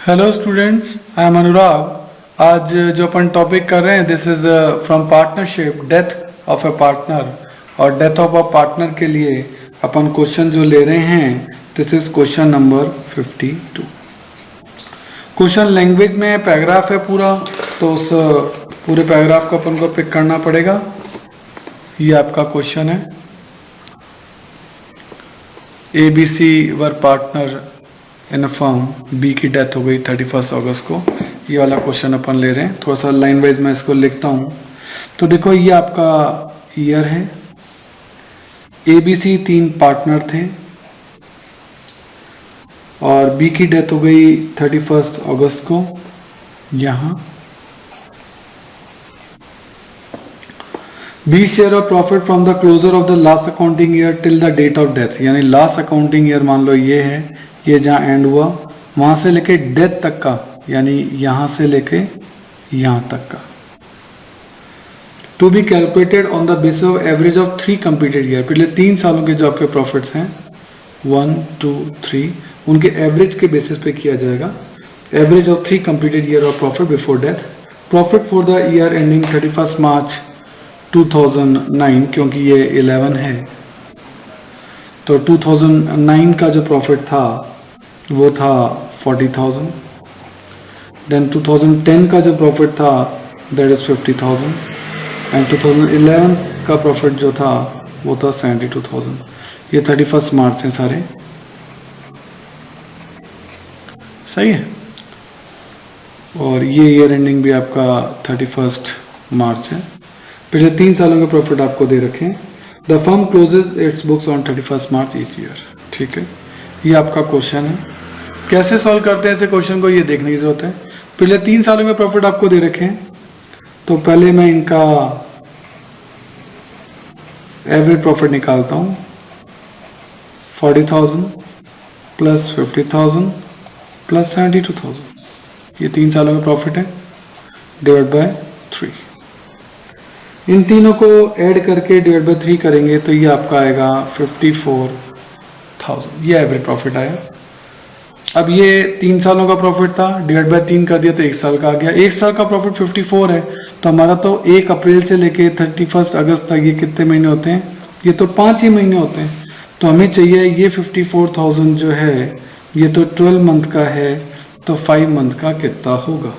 Hello students, I am अनुराग। आज जो अपन topic कर रहे हैं this is from partnership, death of a partner. और डेथ ऑफ अ पार्टनर के लिए अपन क्वेश्चन जो ले रहे हैं this is question number 52। Question language में पैराग्राफ है पूरा, तो उस पूरे पैराग्राफ को अपन को पिक करना पड़ेगा। ये आपका क्वेश्चन है। A B C were partner in a firm, B की डेथ हो गई 31 अगस्त को। ये वाला क्वेश्चन अपन ले रहे हैं। थोड़ा सा लाइन वाइज मैं इसको लिखता हूँ। तो देखो ये आपका ईयर है। ए बी सी 3 पार्टनर थे और बी की डेथ हो गई 31 अगस्त को। यहाँ B share of profit from the closure of the last accounting year till the date of death, यानी लास्ट अकाउंटिंग ईयर मान लो ये है, ये जहाँ एंड हुआ वहां से लेके डेथ तक का, यानी यहां से लेके यहां तक का, to be calculated on the basis of average of 3 completed year. पिछले 3 सालों के जो आपके प्रॉफिट्स हैं 1 2 3, उनके एवरेज के बेसिस पे किया जाएगा। Average of 3 completed year of profit before death. Profit for the year ending 31 मार्च 2009, क्योंकि ये 11 है तो 2009 का जो प्रॉफिट था वो था 40,000। देन 2010 का जो प्रॉफिट था दैट इज 50,000 एंड 2011 का प्रॉफिट जो था वो था 72,000। ये 31 मार्च है सारे, सही है। और ये ईयर एंडिंग भी आपका 31 मार्च है। पिछले 3 सालों के प्रॉफिट आपको दे रखे हैं। The firm closes its books on 31 March each year. ठीक है, ये आपका क्वेश्चन है। कैसे सॉल्व करते हैं ऐसे क्वेश्चन को, ये देखने की जरूरत है। पिछले 3 सालों के प्रॉफिट आपको दे रखे हैं, तो पहले मैं इनका एवरेज प्रॉफिट निकालता हूं। 40,000 प्लस 50,000 प्लस 72,000, ये 3 सालों का प्रॉफिट है, डिवाइड बाय 3। इन तीनों को ऐड करके डिवाइड बाय 3 करेंगे तो ये आपका आएगा 54,000। ये एवरेज प्रॉफिट आया। अब ये 3 सालों का प्रॉफिट था, डिवाइड बाय 3 कर दिया तो 1 साल का आ गया। 1 साल का प्रॉफिट 54 है, तो हमारा तो 1 अप्रैल से लेके 31 अगस्त तक ये कितने महीने होते हैं? ये तो 5 ही महीने होते हैं। तो हमें चाहिए ये 54,000 जो है ये तो 12 मंथ का है, तो 5 मंथ का कितना होगा।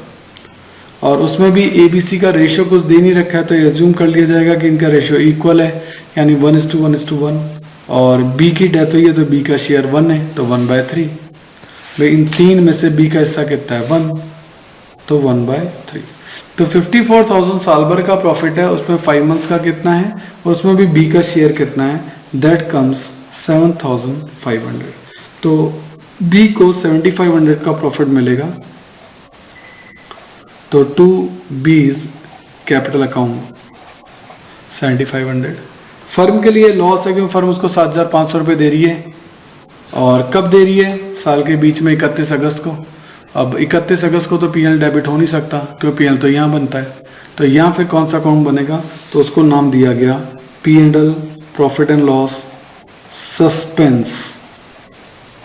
और उसमें भी ABC का रेशियो कुछ दे नहीं रखा है, तो एज्यूम कर लिया जाएगा कि इनका रेशियो इक्वल है, यानी 1:1:1। और B की डेथ हुई है तो B का शेयर 1 है, तो 1/3। भाई इन 3 में से B का हिस्सा कितना है? 1, तो 1/3। तो 54,000 साल भर का प्रॉफिट है, उसमें 5 मंथ्स का कितना है और उसमें भी B का शेयर कितना है? That comes 7,500। तो B को 7,500 का प्रॉफिट मिलेगा। तो 2 B's कैपिटल अकाउंट 7,500। फर्म के लिए लॉस है, क्योंकि फर्म उसको 7,500 रुपये दे रही है। और कब दे रही है? साल के बीच में 31 अगस्त को। अब 31 अगस्त को तो PL डेबिट हो नहीं सकता, क्योंकि PL तो यहाँ बनता है। तो यहाँ फिर कौन सा अकाउंट बनेगा? तो उसको नाम दिया गया P&L, profit and loss suspense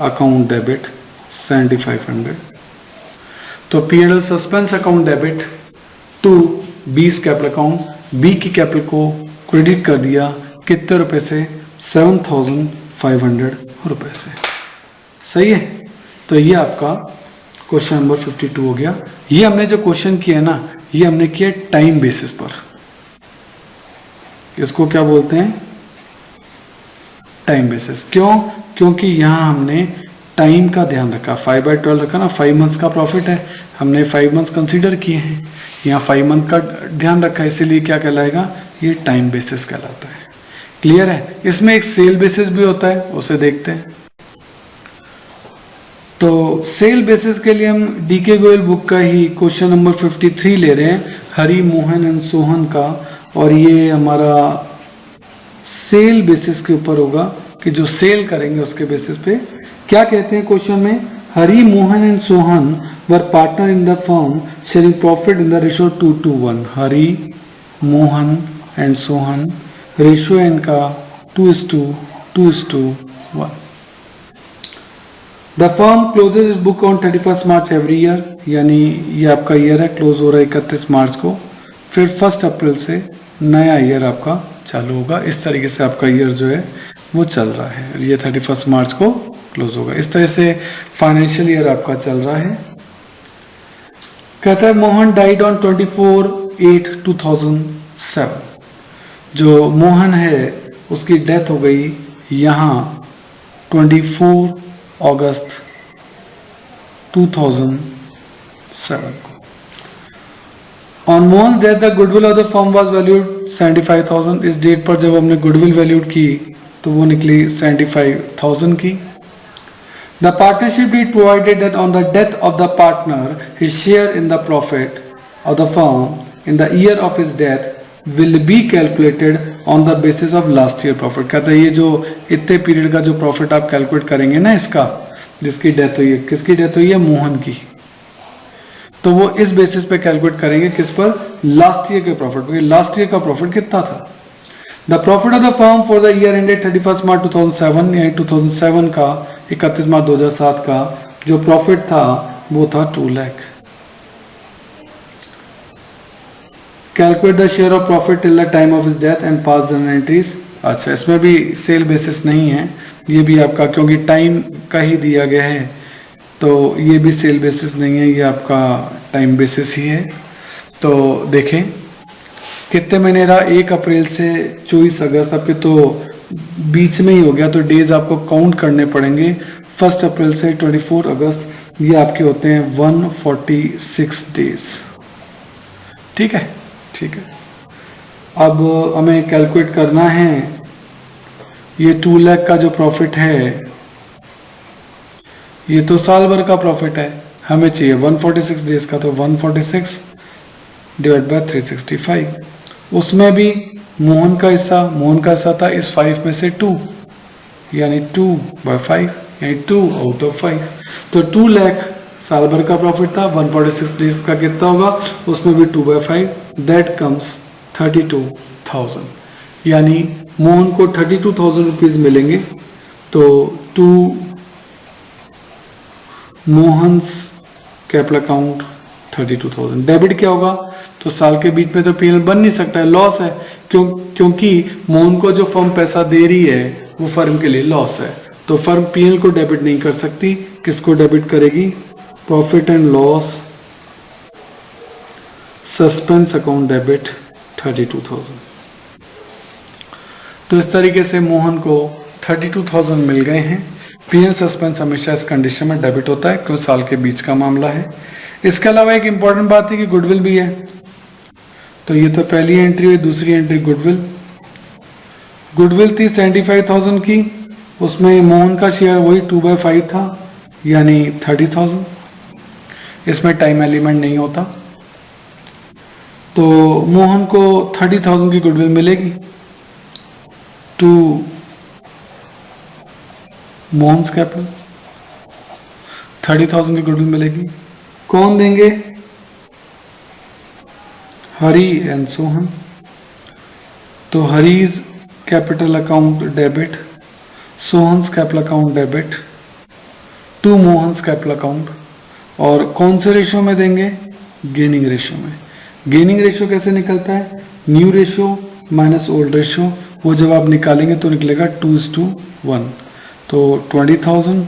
account debit 7,500। तो P&L suspense account debit to B's capital account. B की कैपिटल को क्रेडिट कर दिया कितने रुपए से? 7,500 रुपए से। सही है। तो ये आपका क्वेश्चन नंबर 52 हो गया। ये हमने जो क्वेश्चन किया ना, ये हमने किया टाइम बेसिस पर। इसको क्या बोलते हैं? Time basis. क्यों? क्योंकि यहां हमने टाइम का ध्यान रखा। 5/12 रखा ना, 5 मंथ्स का प्रॉफिट है, हमने 5 मंथ्स कंसीडर किए हैं। यहाँ 5 मंथ का ध्यान रखा, इसीलिए क्या कहलाएगा? ये टाइम बेसिस कहलाता है। क्लियर है? इसमें एक सेल बेसिस भी होता है, उसे देखते हैं। तो सेल बेसिस के लिए हम DK गोयल बुक का ही क्वेश्चन नंबर 53 ले रहे हैं, हरि, मोहन एंड सोहन का। और ये हमारा सेल बेसिस के ऊपर होगा कि जो सेल करेंगे उसके बेसिस पे। क्या कहते हैं क्वेश्चन में? Hari, Mohan and Sohan were partner in the firm sharing profit in the ratio 2:1। Hari, Mohan and Sohan, ratio इनका 2:1। The firm closes its book on 31 March every year, यानी ये आपका ईयर है, क्लोज हो रहा है 31 मार्च को, फिर 1 अप्रैल से नया ईयर आपका चालू होगा। इस तरीके से आपका ईयर जो है वो चल रहा है, ये 31 मार्च को क्लोज होगा। इस तरह से फाइनेंशियल ईयर आपका चल रहा है। कहता है मोहन डाइड ऑन 24/8/2007। जो मोहन है उसकी डेथ हो गई यहाँ 24 अगस्त 2007 को। On Mohan death the goodwill of the firm was valued 75,000। इस डेट पर जब हमने गुडविल वैल्यूड की तो वो निकली 75,000 की। The partnership deed provided that on the death of the partner, his share in the profit of the firm in the year of his death will be calculated on the basis of last year profit। कहता है ये जो इतने period का जो profit आप calculate करेंगे ना, इसका जिसकी डेथ हुई है, किसकी डेथ हुई है, मोहन की, तो वो इस बेसिस पे कैलकुलेट करेंगे किस पर, लास्ट ईयर के प्रॉफिट, क्योंकि लास्ट ईयर का प्रॉफिट कितना था। The profit of the firm for the year ended 31 मार्च 2007, यानी 2007 का 31 मार्च 2007 का जो प्रॉफिट था वो था 2 lakh. Calculate the share of profit till the time of his death and pass the entries. अच्छा, इसमें भी सेल बेसिस नहीं है, ये भी आपका क्योंकि टाइम का ही दिया गया है तो ये भी सेल बेसिस नहीं है, ये आपका टाइम बेसिस ही है। तो देखें कितने महीने रहा, 1 अप्रैल से 24 अगस्त, आपके तो बीच में ही हो गया, तो डेज आपको काउंट करने पड़ेंगे। 1 अप्रैल से 24 अगस्त, ये आपके होते हैं 146 डेज। ठीक है, ठीक है। अब हमें कैलकुलेट करना है ये 2 लाख का जो प्रॉफिट है, ये तो साल भर का प्रॉफिट है, हमें चाहिए 146 डेज का, तो 146 डिवाइड बाय 365। उसमें भी मोहन का हिस्सा था इस 5 में से 2, यानी 2/5, यानी 2 आउट ऑफ 5। तो 2 लाख साल भर का प्रॉफिट था, 146 डेज का कितना होगा, उसमें भी 2/5, दैट कम्स 32,000। यानी मोहन को 32,000 रुपीज मिलेंगे। तो 2 मोहन्स कैपिटल अकाउंट 32,000। डेबिट क्या होगा, तो साल के बीच में तो पीएल बन नहीं सकता है, लॉस है, क्योंकि मोहन को जो फर्म पैसा दे रही है वो फर्म के लिए लॉस है, तो फर्म पीएल को डेबिट नहीं कर सकती। किसको डेबिट करेगी, profit and loss suspense account debit 32,000। तो इस तरीके से मोहन को 32,000 मिल गए हैं। पीएल सस्पेंस हमेशा इस कंडीशन में डेबिट होता है क्योंकि साल के बीच का मामला है। इसके अलावा एक इंपॉर्टेंट बात है कि गुडविल भी है। तो ये तो पहली एंट्री हुई, दूसरी एंट्री गुडविल थी 75,000 की, उसमें मोहन का शेयर वही 2/5 था, यानी 30,000। इसमें टाइम एलिमेंट नहीं होता, तो मोहन को 30,000 की गुडविल मिलेगी। टू मोहन्स कैपिटल 30,000 की गुडविल मिलेगी। कौन देंगे, हरी एंड सोहन। तो Hari's capital account debit, Sohan's capital account debit, to Mohan's capital account. और कौन से रेशियो में देंगे, गेनिंग रेशियो में। गेनिंग रेशियो कैसे निकलता है, new ratio minus old ratio, वो जब आप निकालेंगे तो निकलेगा 2:1। तो 20,000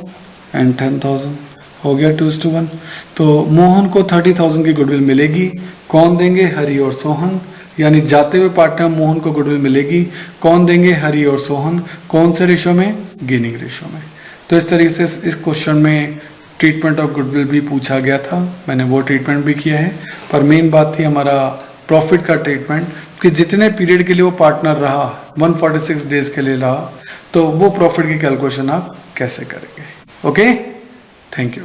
एंड 10,000 हो गया 2:1। तो मोहन को 30,000 की गुडविल मिलेगी। कौन देंगे, हरी और सोहन, यानी जाते हुए पार्टनर मोहन को गुडविल मिलेगी। कौन देंगे, हरी और सोहन। कौन से रेशियो में, गेनिंग रेशियो में। तो इस तरीके से इस क्वेश्चन में ट्रीटमेंट ऑफ गुडविल भी पूछा गया था, मैंने वो ट्रीटमेंट भी किया है। पर मेन बात थी हमारा प्रॉफिट का ट्रीटमेंट, कि जितने पीरियड के लिए वो पार्टनर रहा, 146 डेज के लिए रहा, तो वो प्रॉफिट की कैलकुलेशन आप कैसे करेंगे। Okay, thank you.